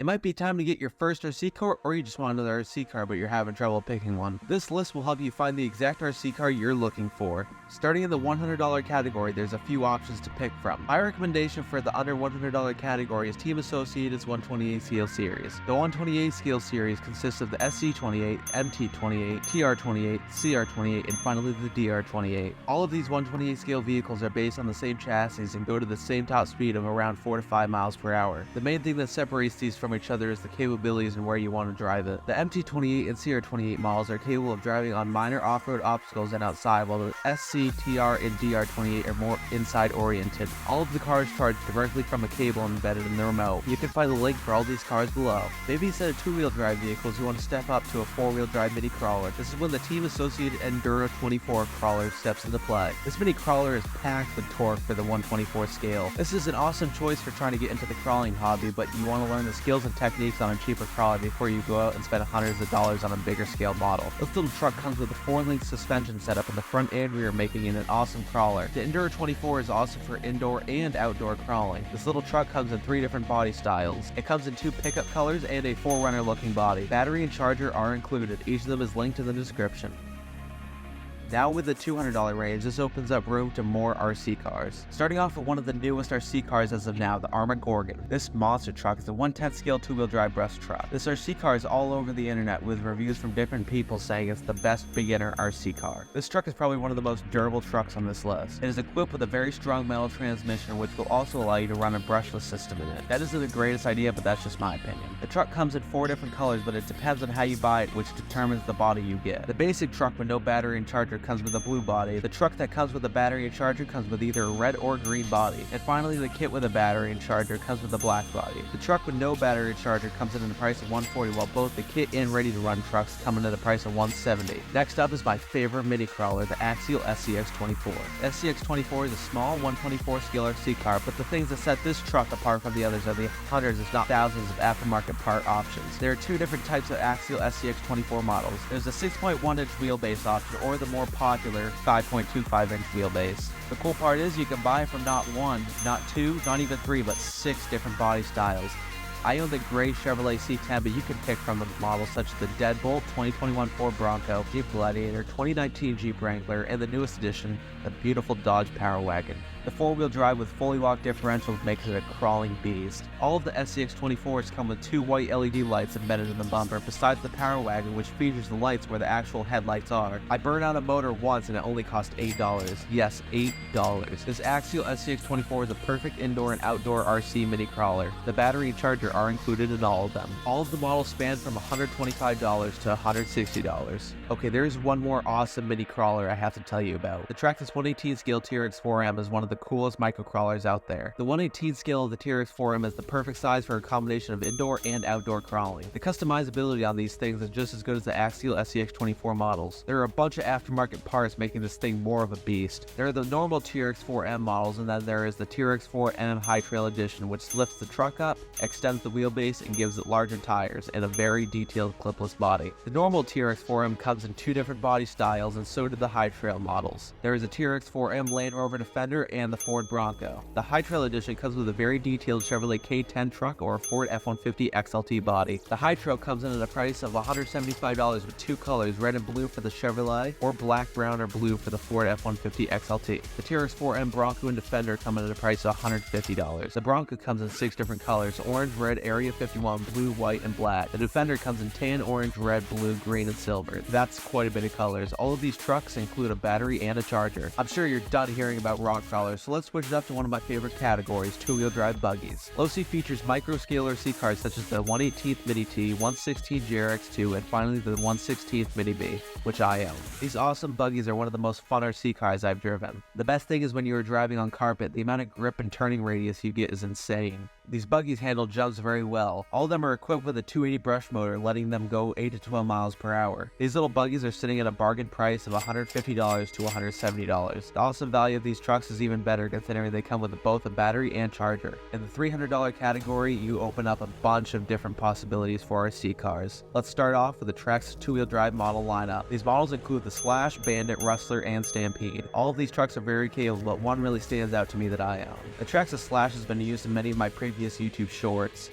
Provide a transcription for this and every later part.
It might be time to get your first RC car, or you just want another RC car but you're having trouble picking one. This list will help you find the exact RC car you're looking for. Starting in the $100 category, there's a few options to pick from. My recommendation for the under $100 category is Team Associated's 128 scale series. The 128 scale series consists of the SC28, MT28, TR28, CR28, and finally the DR28. All of these 128 scale vehicles are based on the same chassis and go to the same top speed of around 4 to 5 miles per hour. The main thing that separates these from each other is the capabilities and where you want to drive it. The MT28 and CR28 models are capable of driving on minor off-road obstacles and outside, while the SC, TR, and DR28 are more inside oriented. All of the cars charge directly from a cable embedded in the remote. You can find the link for all these cars below. Maybe instead of two-wheel drive vehicles, you want to step up to a four-wheel drive mini crawler. This is when the Team Associated Enduro 24 crawler steps into play. This mini crawler is packed with torque for the 124 scale. This is an awesome choice for trying to get into the crawling hobby, but you want to learn the skills and techniques on a cheaper crawler before you go out and spend hundreds of dollars on a bigger scale model. This little truck comes with a 4-link suspension setup in the front and rear, making it an awesome crawler. The Enduro 24 is awesome for indoor and outdoor crawling. This little truck comes in 3 different body styles. It comes in 2 pickup colors and a 4Runner looking body. Battery and charger are included. Each of them is linked in the description. Now with the $200 range, this opens up room to more RC cars. Starting off with one of the newest RC cars as of now, the ARRMA Gorgon. This monster truck is a 1/10 scale 2-wheel drive brush truck. This RC car is all over the internet with reviews from different people saying it's the best beginner RC car. This truck is probably one of the most durable trucks on this list. It is equipped with a very strong metal transmission, which will also allow you to run a brushless system in it. That isn't the greatest idea, but that's just my opinion. The truck comes in 4 different colors, but it depends on how you buy it, which determines the body you get. The basic truck with no battery and charger comes with a blue body. The truck that comes with a battery and charger comes with either a red or green body. And finally, the kit with a battery and charger comes with a black body. The truck with no battery and charger comes in at a price of $140, while both the kit and ready-to-run trucks come in at a price of $170. Next up is my favorite mini crawler, the Axial SCX24. SCX24 is a small 124 scale RC car, but the things that set this truck apart from the others are the hundreds, if not thousands, of aftermarket part options. There are 2 different types of Axial SCX24 models. There's a 6.1-inch wheelbase option, or the more popular 5.25-inch wheelbase. The cool part is you can buy from not 1, not 2, not even 3, but 6 different body styles. I own the gray Chevrolet C10, but you can pick from the models such as the Deadbolt, 2021 Ford Bronco, Jeep Gladiator, 2019 Jeep Wrangler, and the newest edition, the beautiful Dodge Power Wagon. The 4-wheel drive with fully locked differentials makes it a crawling beast. All of the SCX24s come with 2 white LED lights embedded in the bumper, besides the Power Wagon, which features the lights where the actual headlights are. I burned out a motor once and it only cost $8. Yes, $8. This Axial SCX24 is a perfect indoor and outdoor RC mini crawler. The battery and charger are included in all of them. All of the models span from $125 to $160. Okay, there's one more awesome mini crawler I have to tell you about. The Traxxas 118 scale TRX4M is one of the coolest microcrawlers out there. The 118 scale of the TRX4M is the perfect size for a combination of indoor and outdoor crawling. The customizability on these things is just as good as the Axial SCX24 models. There are a bunch of aftermarket parts making this thing more of a beast. There are the normal TRX4M models, and then there is the TRX4M High Trail Edition, which lifts the truck up, extends the wheelbase, and gives it larger tires and a very detailed clipless body. The normal TRX4M comes in 2 different body styles, and so do the High Trail models. There is a TRX4M Land Rover Defender and the Ford Bronco. The High Trail Edition comes with a very detailed Chevrolet K10 truck or a Ford F-150 XLT body. The High Trail comes in at a price of $175 with 2 colors, red and blue for the Chevrolet, or black, brown, or blue for the Ford F-150 XLT. The TRX4M Bronco and Defender come in at a price of $150. The Bronco comes in 6 different colors: orange, red, Area 51, blue, white, and black. The Defender comes in tan, orange, red, blue, green, and silver. That's quite a bit of colors. All of these trucks include a battery and a charger. I'm sure you're done hearing about rock crawlers, so let's switch it up to one of my favorite categories, 2-wheel drive buggies. Low-C features micro-scale RC cars such as the 1/18th Mini T, 1/16 JRX2, and finally the 1/16th Mini B, which I own. These awesome buggies are one of the most fun RC cars I've driven. The best thing is when you are driving on carpet, the amount of grip and turning radius you get is insane. These buggies handle jumps very well. All of them are equipped with a 280 brush motor, letting them go 8 to 12 miles per hour. These little buggies are sitting at a bargain price of $150 to $170. The awesome value of these trucks is even better considering they come with both a battery and charger. In the $300 category, you open up a bunch of different possibilities for RC cars. Let's start off with the Traxxas 2-wheel drive model lineup. These models include the Slash, Bandit, Rustler, and Stampede. All of these trucks are very capable, but one really stands out to me that I own. The Traxxas Slash has been used in many of my previous YouTube shorts.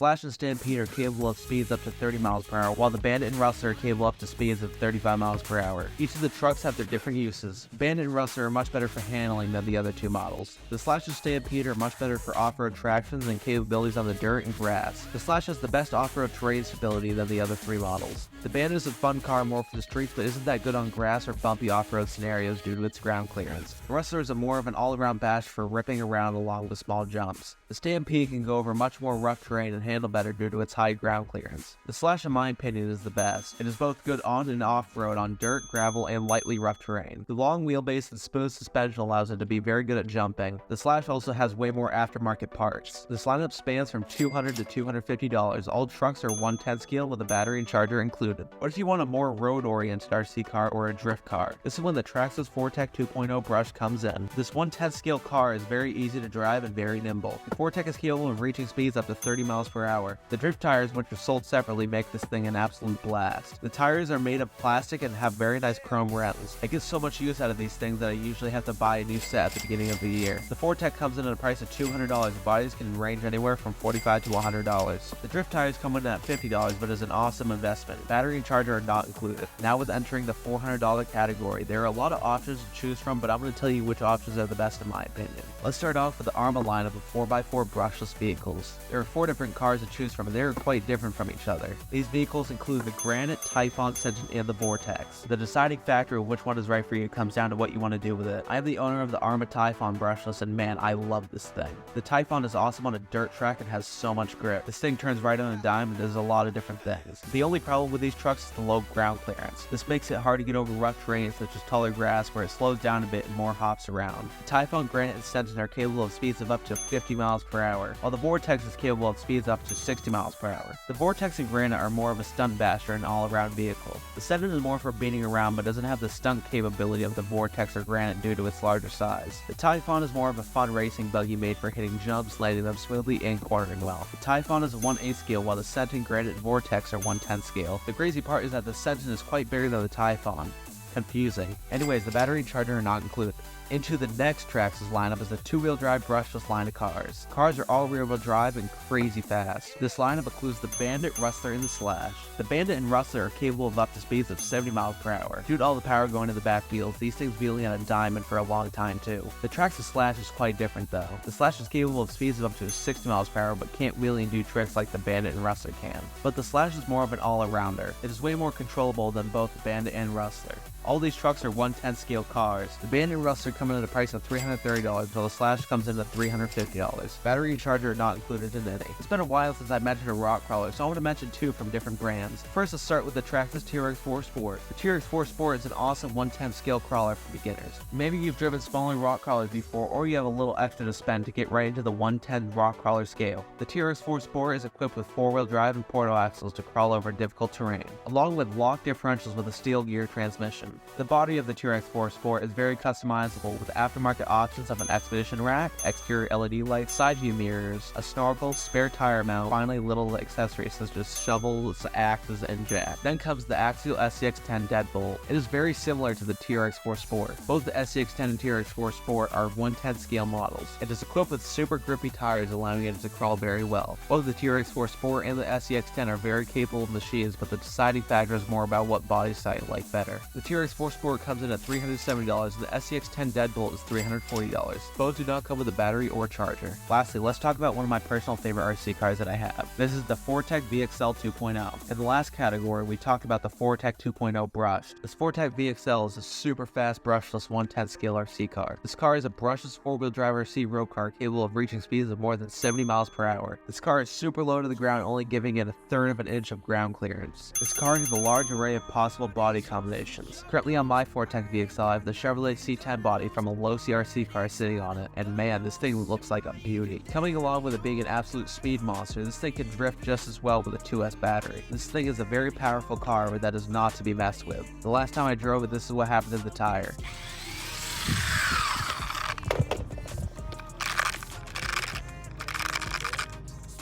Slash and Stampede are capable of speeds up to 30 miles per hour, while the Bandit and Rustler are capable up to speeds of 35 miles per hour. Each of the trucks have their different uses. Bandit and Rustler are much better for handling than the other two models. The Slash and Stampede are much better for off-road tractions and capabilities on the dirt and grass. The Slash has the best off-road terrain stability than the other three models. The Bandit is a fun car more for the streets, but isn't that good on grass or bumpy off-road scenarios due to its ground clearance. The Rustler is more of an all-around bash for ripping around along with small jumps. The Stampede can go over much more rough terrain and handle better due to its high ground clearance. The Slash, in my opinion, is the best. It is both good on and off-road on dirt, gravel, and lightly rough terrain. The long wheelbase and smooth suspension allows it to be very good at jumping. The Slash also has way more aftermarket parts. This lineup spans from $200 to $250. All trucks are 110 scale with a battery and charger included. What if you want a more road-oriented RC car or a drift car? This is when the Traxxas Fortec 2.0 brush comes in. This 110 scale car is very easy to drive and very nimble. The Fortec is capable of reaching speeds up to 30 miles per hour. The drift tires, which are sold separately, make this thing an absolute blast. The tires are made of plastic and have very nice chrome rims. I get so much use out of these things that I usually have to buy a new set at the beginning of the year. The Fortec comes in at a price of $200. Bodies can range anywhere from $45 to $100. The drift tires come in at $50, but is an awesome investment. Battery and charger are not included. Now with entering the $400 category, there are a lot of options to choose from, but I'm going to tell you which options are the best in my opinion. Let's start off with the ARRMA lineup of 4x4 brushless vehicles. There are 4 different cars to choose from, and they are quite different from each other. These vehicles include the Granite, Typhon, Sentinel, and the Vortex. The deciding factor of which one is right for you comes down to what you want to do with it. I am the owner of the ARRMA Typhon brushless, and man, I love this thing. The Typhon is awesome on a dirt track and has so much grip. This thing turns right on a dime and does a lot of different things. The only problem with these trucks is the low ground clearance. This makes it hard to get over rough terrain such as taller grass where it slows down a bit and more hops around. The Typhon, Granite, and Sentinel are capable of speeds of up to 50 miles per hour, while the Vortex is capable of speeds up to 60 miles per hour. The Vortex and Granite are more of a stunt basher and all-around vehicle. The Sentinel is more for beating around but doesn't have the stunt capability of the Vortex or Granite due to its larger size. The Typhon is more of a fun racing buggy made for hitting jumps, landing them smoothly, and cornering well. The Typhon is a 1/8 scale while the Sentinel, Granite, and Vortex are 1/10 scale. The crazy part is that the Sentinel is quite bigger than the Typhon. Confusing. Anyways, the battery and charger are not included. Into the next Traxxas lineup is the 2-wheel drive brushless line of cars. Cars are all rear-wheel drive and crazy fast. This lineup includes the Bandit, Rustler, and the Slash. The Bandit and Rustler are capable of up to speeds of 70 miles per hour. Due to all the power going to the back wheels, these things wheeling on a diamond for a long time too. The Traxxas Slash is quite different though. The Slash is capable of speeds of up to 60 miles per hour but can't wheelie and do tricks like the Bandit and Rustler can. But the Slash is more of an all-arounder. It is way more controllable than both the Bandit and Rustler. All these trucks are 1/10 scale cars. The Bandit and Rustler come in at a price of $330, while the Slash comes in at $350. Battery and charger are not included in any. It's been a while since I mentioned a rock crawler, so I want to mention 2 from different brands. First, let's start with the Traxxas TRX4 Sport. The TRX4 Sport is an awesome 1/10 scale crawler for beginners. Maybe you've driven smaller rock crawlers before, or you have a little extra to spend to get right into the 1/10 rock crawler scale. The TRX4 Sport is equipped with 4-wheel drive and portal axles to crawl over difficult terrain, along with lock differentials with a steel gear transmission. The body of the TRX4 Sport is very customizable with aftermarket options of an expedition rack, exterior LED lights, side view mirrors, a snorkel, spare tire mount, finally little accessories such as shovels, axes, and jack. Then comes the axial SCX10 Deadbolt. It is very similar to the TRX4 Sport. Both the SCX10 and TRX4 Sport are 1/10 scale models. It is equipped with super grippy tires allowing it to crawl very well. Both the TRX4 Sport and the SCX10 are very capable machines, but the deciding factor is more about what body style you like better. The TRX4 Sport comes in at $370 and the SCX10 Deadbolt is $340. Both do not come with a battery or charger. Lastly, let's talk about one of my personal favorite RC cars that I have. This is the Fortec VXL 2.0. In the last category, we talked about the Fortec 2.0 brushed. This Fortec VXL is a super fast brushless 1/10 scale RC car. This car is a brushless 4-wheel drive RC road car capable of reaching speeds of more than 70 miles per hour. This car is super low to the ground, only giving it 1/3 of an inch of ground clearance. This car has a large array of possible body combinations. Currently on my Fortec VXL, I have the Chevrolet C10 body from a low CRC car sitting on it, and man, this thing looks like a beauty. Coming along with it being an absolute speed monster, this thing can drift just as well with a 2S battery. This thing is a very powerful car that is not to be messed with. The last time I drove it, this is what happened to the tire.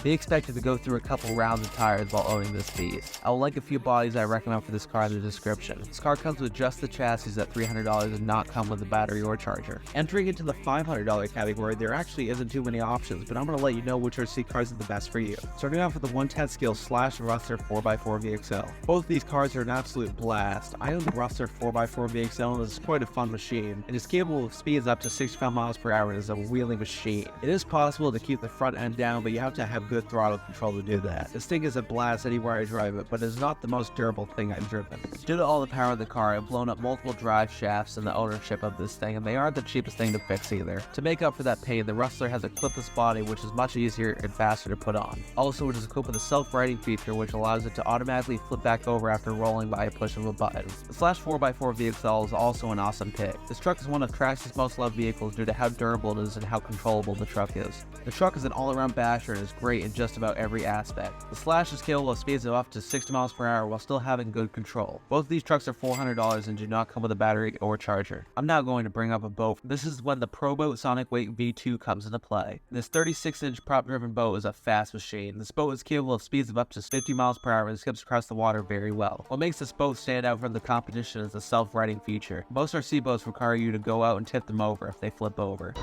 Be expected to go through a couple rounds of tires while owning this beast. I will link a few bodies I recommend for this car in the description. This car comes with just the chassis at $300 and not come with a battery or charger. Entering into the $500 category, there actually isn't too many options, but I'm going to let you know which RC cars are the best for you. Starting off with the 110 scale Rustler 4x4 VXL. Both of these cars are an absolute blast. I own the Rustler 4x4 VXL and it's quite a fun machine. It is capable of speeds up to 65 miles per hour and is a wheeling machine. It is possible to keep the front end down, but you have to have good throttle control to do that. This thing is a blast anywhere I drive it, but it is not the most durable thing I've driven. Due to all the power of the car, I've blown up multiple drive shafts in the ownership of this thing, and they aren't the cheapest thing to fix either. To make up for that pain, the Rustler has a clipless body, which is much easier and faster to put on. Also, it is equipped with a self-righting feature, which allows it to automatically flip back over after rolling by a push of a button. The 4x4 VXL is also an awesome pick. This truck is one of Traxxas' most loved vehicles due to how durable it is and how controllable the truck is. The truck is an all-around basher and is great in just about every aspect. The Slash is capable of speeds of up to 60 miles per hour while still having good control. Both of these trucks are $400 and do not come with a battery or charger. I'm now going to bring up a boat. This is when the Pro Boat Sonic Wake V2 comes into play. This 36-inch prop-driven boat is a fast machine. This boat is capable of speeds of up to 50 miles per hour and skips across the water very well. What makes this boat stand out from the competition is the self-righting feature. Most RC boats require you to go out and tip them over if they flip over.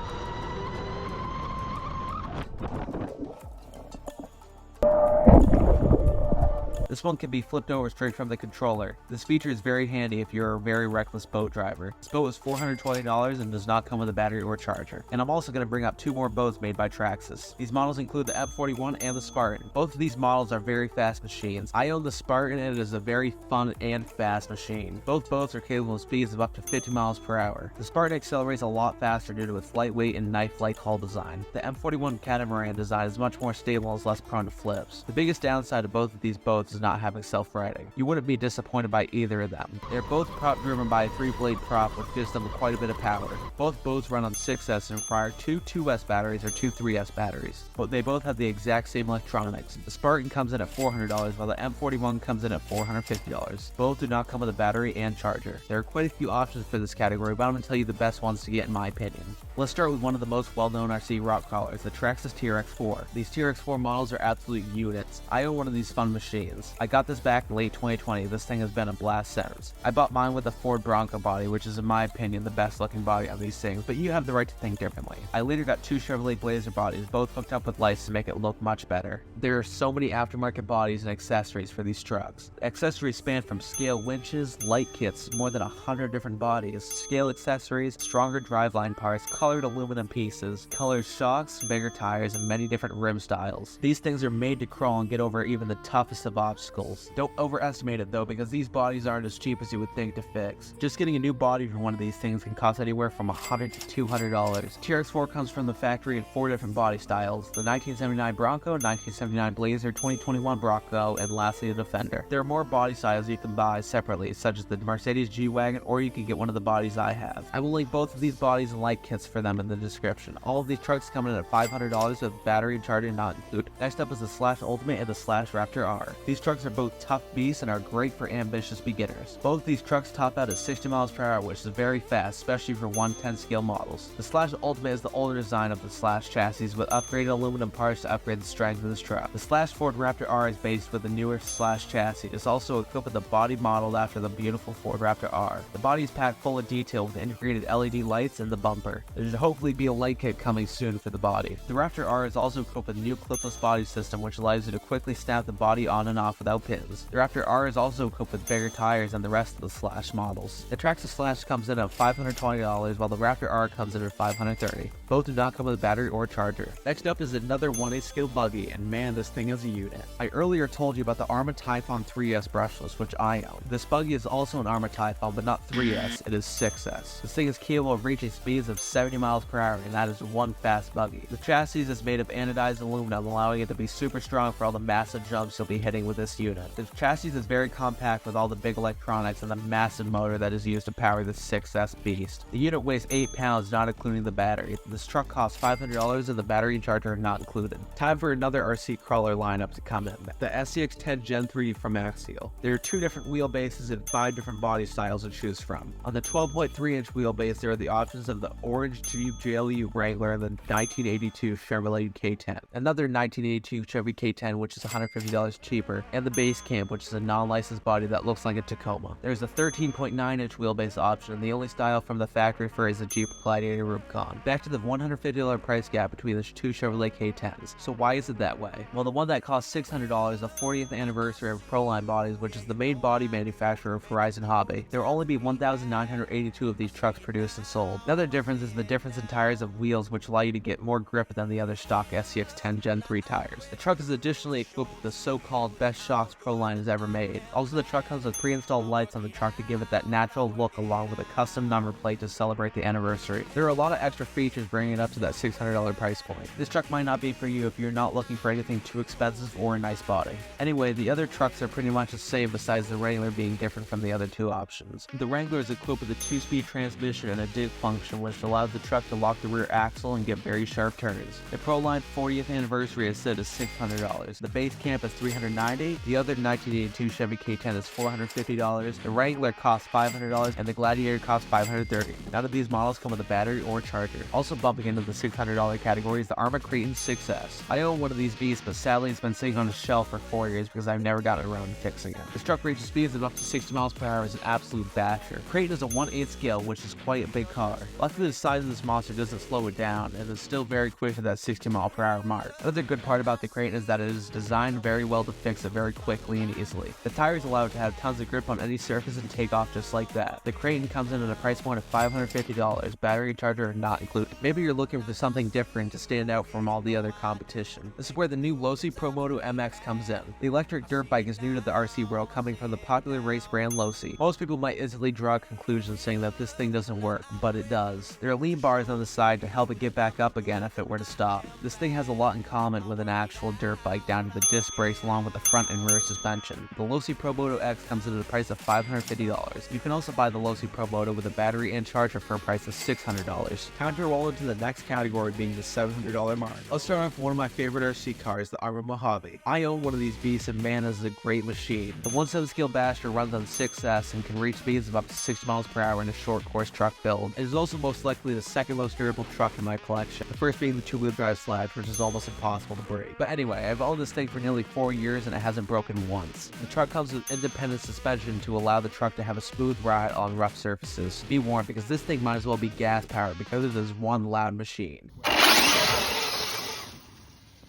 This one can be flipped over straight from the controller. This feature is very handy if you're a very reckless boat driver. This boat is $420 and does not come with a battery or charger. And I'm also going to bring up two more boats made by Traxxas. These models include the M41 and the Spartan. Both of these models are very fast machines. I own the Spartan and it is a very fun and fast machine. Both boats are capable of speeds of up to 50 miles per hour. The Spartan accelerates a lot faster due to its lightweight and knife-like hull design. The M41 catamaran design is much more stable and is less prone to flips. The biggest downside of both of these boats is not having self-righting. You wouldn't be disappointed by either of them. They're both prop driven by a 3-blade prop, which gives them quite a bit of power. Both boats run on 6S and require two 2S batteries or two 3S batteries, but they both have the exact same electronics. The Spartan comes in at $400 while the M41 comes in at $450. Both do not come with a battery and charger. There are quite a few options for this category, but I'm going to tell you the best ones to get in my opinion. Let's start with one of the most well-known RC rock crawlers, the Traxxas TRX4. These TRX4 models are absolute units. I own one of these fun machines. I got this back in late 2020. This thing has been a blast since. I bought mine with a Ford Bronco body, which is in my opinion the best looking body on these things, but you have the right to think differently. I later got two Chevrolet Blazer bodies, both hooked up with lights to make it look much better. There are so many aftermarket bodies and accessories for these trucks. Accessories span from scale winches, light kits, more than 100 different bodies, scale accessories, stronger driveline parts, colored aluminum pieces, colored shocks, bigger tires, and many different rim styles. These things are made to crawl and get over even the toughest of obstacles. Don't overestimate it though, because these bodies aren't as cheap as you would think to fix. Just getting a new body for one of these things can cost anywhere from $100 to $200. TRX4 comes from the factory in 4 different body styles: the 1979 Bronco, 1979 Blazer, 2021 Bronco, and lastly the Defender. There are more body styles you can buy separately, such as the Mercedes G-Wagon, or you can get one of the bodies I have. I will link both of these bodies and light kits for them in the description. All of these trucks come in at $500 with battery and charger not included. Next up is the Slash Ultimate and the Slash Raptor R. These trucks are both tough beasts and are great for ambitious beginners. Both of these trucks top out at 60 miles per hour, which is very fast, especially for 110 scale models. The Slash Ultimate is the older design of the Slash chassis with upgraded aluminum parts to upgrade the strength of this truck. The Slash Ford Raptor R is based with the newer Slash chassis. It's also equipped with a body modeled after the beautiful Ford Raptor R. The body is packed full of detail with integrated LED lights in the bumper. There should hopefully be a light kit coming soon for the body. The Raptor R is also equipped with a new clipless body system, which allows you to quickly snap the body on and off without pins. The Raptor R is also equipped with bigger tires than the rest of the Slash models. The Traxxas Slash comes in at $520 while the Raptor R comes in at $530. Both do not come with a battery or charger. Next up is another 1/8 scale buggy, and man, this thing is a unit. I earlier told you about the ARRMA Typhon 3S brushless, which I own. This buggy is also an ARRMA Typhon, but not 3S, it is 6S. This thing is capable of reaching speeds of 70 miles per hour, and that is one fast buggy. The chassis is made of anodized aluminum, allowing it to be super strong for all the massive jumps you'll be hitting with this this unit. The chassis is very compact with all the big electronics and the massive motor that is used to power the 6S beast. The unit weighs 8 pounds, not including the battery. This truck costs $500 and the battery and charger are not included. Time for another RC crawler lineup to come in. The SCX10 Gen 3 from Axial. There are 2 different wheelbases and 5 different body styles to choose from. On the 12.3-inch wheelbase, there are the options of the orange Jeep GLE Wrangler and the 1982 Chevrolet K10. Another 1982 Chevy K10, which is $150 cheaper, and the Base Camp, which is a non-licensed body that looks like a Tacoma. There's a 13.9-inch wheelbase option, and the only style from the factory for is the Jeep Gladiator Rubicon. Back to the $150 price gap between the 2 Chevrolet K10s. So why is it that way? Well, the one that costs $600, the 40th anniversary of Proline Bodies, which is the main body manufacturer of Horizon Hobby. There will only be 1,982 of these trucks produced and sold. Another difference is the difference in tires of wheels, which allow you to get more grip than the other stock SCX10 Gen 3 tires. The truck is additionally equipped with the so-called best shocks Proline has ever made. Also, the truck comes with pre-installed lights on the truck to give it that natural look, along with a custom number plate to celebrate the anniversary. There are a lot of extra features bringing it up to that $600 price point. This truck might not be for you if you're not looking for anything too expensive or a nice body. Anyway, the other trucks are pretty much the same besides the Wrangler being different from the other 2 options. The Wrangler is equipped with a 2-speed transmission and a dig function, which allows the truck to lock the rear axle and get very sharp turns. The Proline 40th anniversary is set as $600. The Base Camp is $390. The other 1982 Chevy K10 is $450. The Wrangler costs $500 and the Gladiator costs $530. None of these models come with a battery or charger. Also bumping into the $600 category is the ARRMA Kraton 6S. I own one of these beasts, but sadly it's been sitting on a shelf for 4 years because I've never gotten around to fixing it. This truck reaches speeds of up to 60 miles per hour as an absolute basher. Kraton is a 1/8 scale, which is quite a big car. Luckily, the size of this monster doesn't slow it down, and it's still very quick to that 60 mile per hour mark. Another good part about the Kraton is that it is designed very well to fix it very quickly and easily. The tires allow it to have tons of grip on any surface and take off just like that. The Kraton comes in at a price point of $550, battery and charger are not included. Maybe you're looking for something different to stand out from all the other competition. This is where the new Losi ProMoto MX comes in. The electric dirt bike is new to the RC world, coming from the popular race brand Losi. Most people might easily draw a conclusion saying that this thing doesn't work, but it does. There are lean bars on the side to help it get back up again if it were to stop. This thing has a lot in common with an actual dirt bike down to the disc brakes along with the front and rear suspension. The Losi ProMoto X comes in at a price of $550. You can also buy the Losi ProMoto with a battery and charger for a price of $600. Time to roll into the next category, being the $700 mark. Let's start off with one of my favorite RC cars, the ARRMA Mojave. I own one of these beasts and man, is a great machine. The 1/7 scale basher runs on 6S and can reach speeds of up to 60 miles per hour in a short course truck build. It is also most likely the second most durable truck in my collection, the first being the 2-wheel drive Sledge, which is almost impossible to break. But anyway, I've owned this thing for nearly 4 years and it hasn't broken once. The truck comes with independent suspension to allow the truck to have a smooth ride on rough surfaces. Be warned, because this thing might as well be gas powered because it is one loud machine.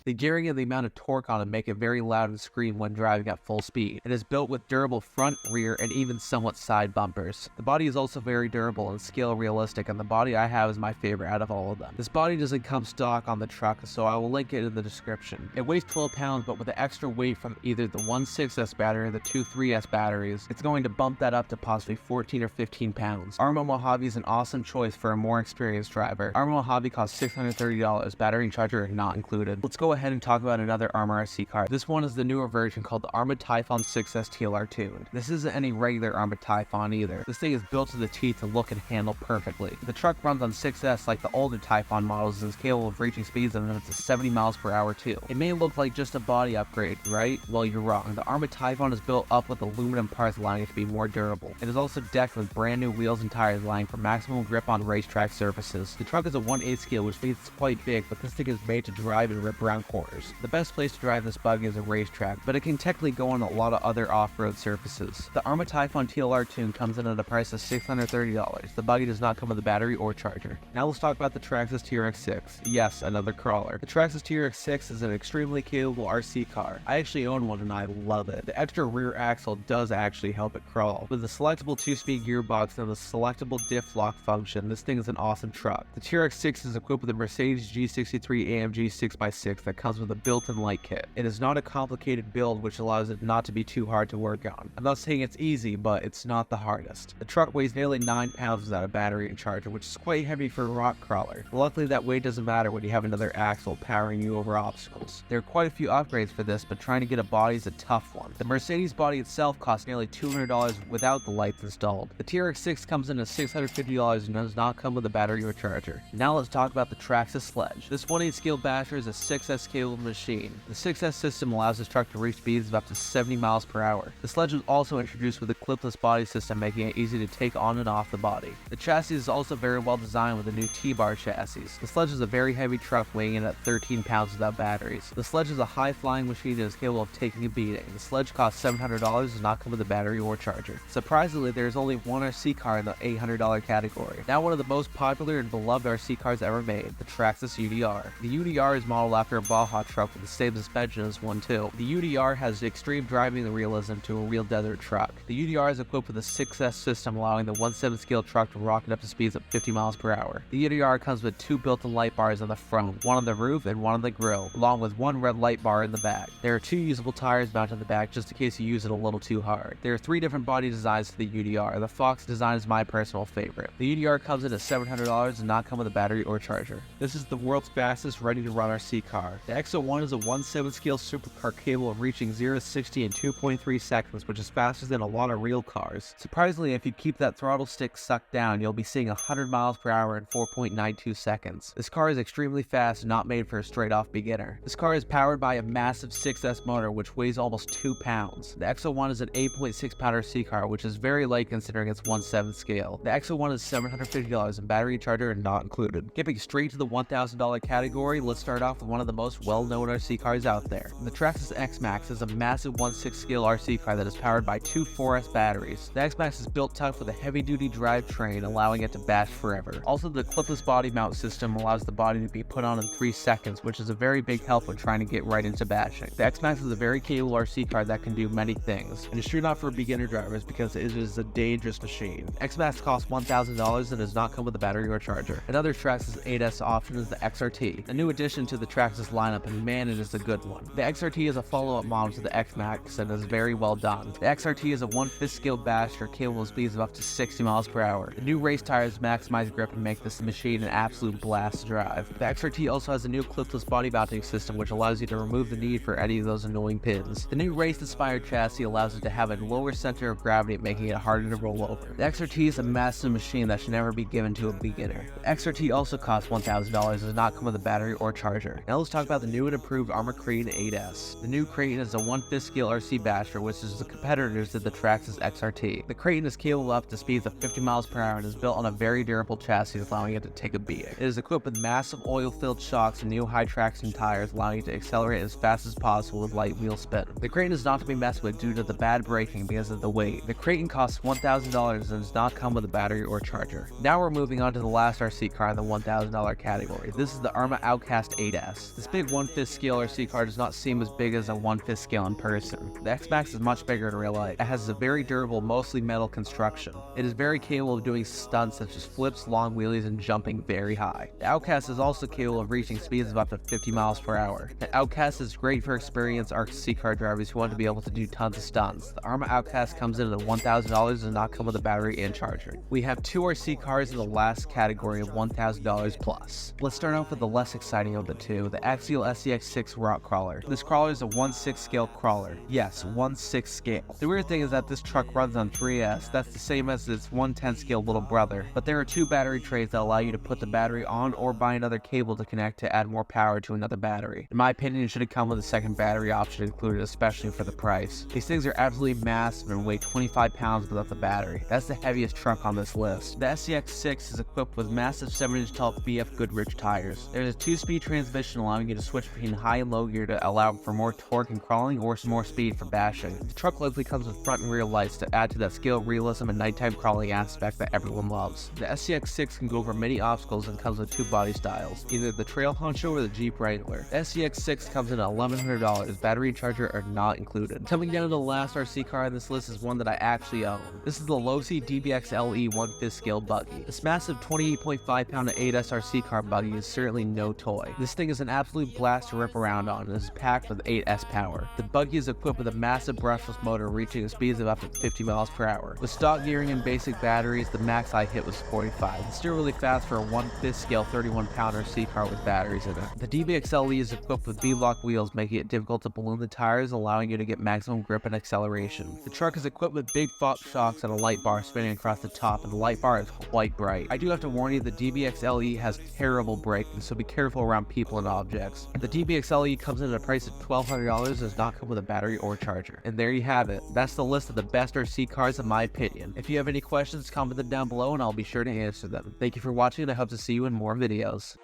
The gearing and the amount of torque on it make it very loud and scream when driving at full speed. It is built with durable front, rear, and even somewhat side bumpers. The body is also very durable and scale realistic, and the body I have is my favorite out of all of them. This body doesn't come stock on the truck, so I will link it in the description. It weighs 12 pounds, but with the extra weight from either the 1.6S battery or the 2.3S batteries, it's going to bump that up to possibly 14 or 15 pounds. ARRMA Mojave is an awesome choice for a more experienced driver. ARRMA Mojave costs $630, battery and charger are not included. Let's go ahead and talk about another ARRMA RC car. This one is the newer version called the ARRMA Typhon 6S TLR tuned. This isn't any regular ARRMA Typhon either. This thing is built to the teeth to look and handle perfectly. The truck runs on 6S like the older Typhon models and is capable of reaching speeds of up to 70 miles per hour too. It may look like just a body upgrade, right? Well, you're wrong. The ARRMA Typhon is built up with aluminum parts allowing it to be more durable. It is also decked with brand new wheels and tires allowing for maximum grip on racetrack surfaces. The truck is a 1/8 scale, which means it's quite big, but this thing is made to drive and rip around corners. The best place to drive this buggy is a racetrack, but it can technically go on a lot of other off-road surfaces. The ARRMA Typhon TLR tune comes in at a price of $630. The buggy does not come with a battery or charger. Now let's talk about the Traxxas TRX6. Yes, another crawler. The Traxxas TRX6 is an extremely capable RC car. I actually own one and I love it. The extra rear axle does actually help it crawl. With the selectable 2-speed gearbox and the selectable diff lock function, this thing is an awesome truck. The TRX6 is equipped with a Mercedes G63 AMG 6x6 that comes with a built-in light kit. It is not a complicated build, which allows it not to be too hard to work on. I'm not saying it's easy, but it's not the hardest. The truck weighs nearly 9 pounds without a battery and charger, which is quite heavy for a rock crawler. Luckily, that weight doesn't matter when you have another axle powering you over obstacles. There are quite a few upgrades for this, but trying to get a body is a tough one. The Mercedes body itself costs nearly $200 without the lights installed. The TRX6 comes in at $650 and does not come with a battery or charger. Now let's talk about the Traxxas Sledge. This 1/8 scale basher is a 6S scalable machine. The 6S system allows this truck to reach speeds of up to 70 miles per hour. The Sledge was also introduced with a clipless body system, making it easy to take on and off the body. The chassis is also very well designed with a new T-bar chassis. The Sledge is a very heavy truck weighing in at 13 pounds without batteries. The Sledge is a high-flying machine that is capable of taking a beating. The Sledge costs $700 and does not come with a battery or charger. Surprisingly, there is only one RC car in the $800 category. Now one of the most popular and beloved RC cars ever made, the Traxxas UDR. The UDR is modeled after a Baja truck with the same suspension as one too. The UDR has extreme driving realism to a real desert truck. The UDR is equipped with a 6S system, allowing the 1/7 scale truck to rocket up to speeds of 50 miles per hour. The UDR comes with 2 built-in light bars on the front, one on the roof and one on the grille, along with 1 red light bar in the back. There are 2 usable tires mounted in the back just in case you use it a little too hard. There are 3 different body designs to the UDR. The Fox design is my personal favorite. The UDR comes in at $700 and not come with a battery or charger. This is the world's fastest ready-to-run RC car. The XO1 is a 1/7 scale supercar capable of reaching 0 to 60 in 2.3 seconds, which is faster than a lot of real cars. Surprisingly, if you keep that throttle stick sucked down, you'll be seeing 100 miles per hour in 4.92 seconds. This car is extremely fast and not made for a straight-off beginner. This car is powered by a massive 6S motor, which weighs almost 2 pounds. The XO1 is an 8.6 pound RC car, which is very light considering its 1/7 scale. The XO1 is $750 and battery and charger are not included. Skipping straight to the $1,000 category, let's start off with one of the most well-known RC cars out there. The Traxxas X-Max is a massive 1/6 scale RC car that is powered by 2 4S batteries. The X-Max is built tough with a heavy-duty drivetrain, allowing it to bash forever. Also, the clipless body mount system allows the body to be put on in 3 seconds, which is a very big help when trying to get right into bashing. The X-Max is a very capable RC car that can do many things, and it's sure not for beginner drivers because it is a dangerous machine. X-Max costs $1,000 and does not come with a battery or charger. Another Traxxas 8S option is the XRT, a new addition to the Traxxas lineup, and man, it is a good one. The XRT is a follow-up model to the X-Max and is very well done. The XRT is a 1/5 scale basher capable of speeds of up to 60 miles per hour. The new race tires maximize grip and make this machine an absolute blast to drive. The XRT also has a new clipless body mounting system, which allows you to remove the need for any of those annoying pins. The new race-inspired chassis allows it to have a lower center of gravity, making it harder to roll over. The XRT is a massive machine that should never be given to a beginner. The XRT also costs $1,000 and does not come with a battery or charger. Now let's talk about the new and improved ARRMA Kraton 8S. The new Kraton is a 1/5 scale RC basher, which is the competitors to the Traxxas XRT. The Kraton is capable up to speeds of 50 miles per hour and is built on a very durable chassis, allowing it to take a beating. It is equipped with massive oil-filled shocks and new high-traction tires, allowing it to accelerate as fast as possible with light wheel spin. The Kraton is not to be messed with due to the bad braking because of the weight. The Kraton costs $1,000 and does not come with a battery or charger. Now we're moving on to the last RC car in the $1,000 category. This is the ARRMA Outcast 8S. This big 1/5 scale RC car does not seem as big as a 1/5 scale in person. The X-Max is much bigger in real life. It has a very durable, mostly metal construction. It is very capable of doing stunts such as flips, long wheelies, and jumping very high. The Outcast is also capable of reaching speeds of up to 50 miles per hour. The Outcast is great for experienced RC car drivers who want to be able to do tons of stunts. The ARRMA Outcast comes in at $1,000 and does not come with a battery and charger. We have 2 RC cars in the last category of $1,000 plus. Let's start off with the less exciting of the two, the Axial SCX6 Rock Crawler. This crawler is a 1/6 scale crawler. Yes, 1/6 scale. The weird thing is that this truck runs on 3S. That's the same as its 1/10 scale little brother. But there are 2 battery trays that allow you to put the battery on or buy another cable to connect to add more power to another battery. In my opinion, it should have come with a second battery option included, especially for the price. These things are absolutely massive and weigh 25 pounds without the battery. That's the heaviest truck on this list. The SCX6 is equipped with massive 7-inch tall BF Goodrich tires. There's a 2-speed transmission allowing you to switch between high and low gear to allow for more torque in crawling or some more speed for bashing. The truck likely comes with front and rear lights to add to that scale realism and nighttime crawling aspect that everyone loves. The SCX6 can go over many obstacles and comes with 2 body styles, either the Trail Honcho or the Jeep Wrangler. The SCX6 comes in at $1,100, battery and charger are not included. Coming down to the last RC car on this list is one that I actually own. This is the Losi DBX LE 1/5 scale buggy. This massive 28.5 pound 8S RC car buggy is certainly no toy. This thing is an absolute absolute blast to rip around on and is packed with 8 S-power. The buggy is equipped with a massive brushless motor reaching speeds of up to 50 miles per hour. With stock gearing and basic batteries, the max I hit was 45. It's still really fast for a 1/5 scale 31-pounder C-car with batteries in it. The DBXLE is equipped with V-lock wheels, making it difficult to balloon the tires, allowing you to get maximum grip and acceleration. The truck is equipped with big Fox shocks and a light bar spinning across the top, and the light bar is quite bright. I do have to warn you, the DBXLE has terrible braking, so be careful around people and objects. The DBXLE comes in at a price of $1,200 and does not come with a battery or charger. And there you have it. That's the list of the best RC cars in my opinion. If you have any questions, comment them down below and I'll be sure to answer them. Thank you for watching and I hope to see you in more videos.